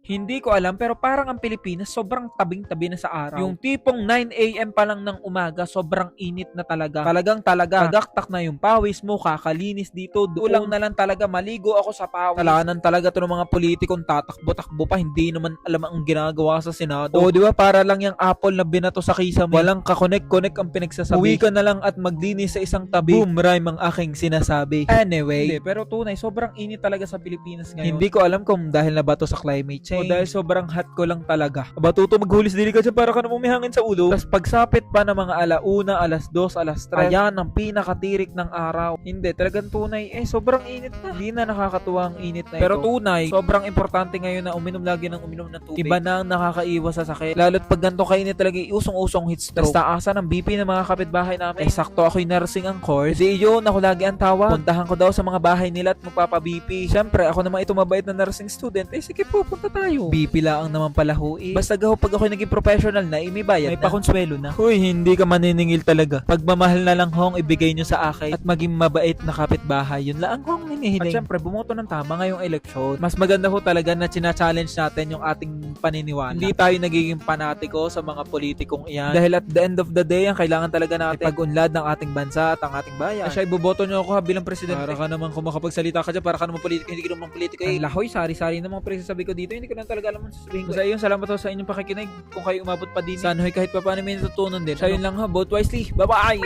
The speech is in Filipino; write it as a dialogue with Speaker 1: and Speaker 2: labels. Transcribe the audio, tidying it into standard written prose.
Speaker 1: Hindi ko alam pero parang ang Pilipinas sobrang tabing-tabi na sa araw. Yung tipong 9 AM pa lang ng umaga, sobrang init na talaga. Talagang tagaktak na yung pawis mo, kakalinis dito. Doon na lang talaga maligo ako sa pawis. Talanan talaga to ng mga politikong tatakbo-takbo pa, hindi naman alam ang ginagawa sa Senado. O di ba para lang yung apple na binato sa kisame. Walang kakonek-konek ang pinagsasabi. Uwi ka na lang at maglinis sa isang tabi. Boom, rhyme ang aking sinasabi. Anyway, hindi, pero tunay, sobrang init talaga sa Pilipinas ngayon. Hindi ko alam kung dahil na ba to sa climate change o dahil sobrang hot ko lang talaga. Aba, Tuto, maghulis dili ka dyan para ka na umihangin sa ulo. Tapos pagsapit pa ng mga alauna, alas 2, alas 3, ayan ang pinakatirik ng araw. Hindi, talagang tunay, sobrang init na. Hindi na nakakatuwa ang init na ito. Pero tunay, sobrang importante ngayon na uminom lagi ng uminom ng tubig. Iba na ang nakakaiwas sa sakit. Lalo't pag ganito kainit talaga, usong-usong heat stroke. Tapos taasan ng BP ng mga kapitbahay namin. Sakto ako'y nursing ang course. Di yun, ako lagi ang tawa. Puntahan ko daw sa mga bahay nila at magpapa-BP. Siyempre, ako naman ito mabait na nursing student. Sige po, punta tayo. BP lang naman pala hui. Basta gaho pag ako'y naging professional na, imibayad may pakonsuelo na. Huy, hindi ka maniningil talaga. Pagmamahal na lang hong ibigay nyo sa akin at maging mabait na kapitbahay. Yun lang hong hinihiling. At syempre, bumoto ng tama ngayong eleksyon. Mas maganda ho talaga na china-challenge natin yung ating paniniwala. Hindi tayo nagiging panatiko sa mga politikong iyan. Dahil at the end of the day, ang kailangan talaga natin ay pag-unlad ng ating bansa at ang ating bayan. Siya, iboboto nyo ako bilang presidente. Para ka naman kung makapagsalita ka dyan, para ka naman politiko, hindi ka naman politiko. Lahoy, sari-sari na mga sabi ko dito, hindi ko lang talaga alam ang sasabihin ko. Sa iyo, salamat ho sa inyong pakikinig. Kung kayo umabot pa din, sana ho'y kahit pa paano may natutunan din. Sa yun lang ha, vote wisely. Bye-bye!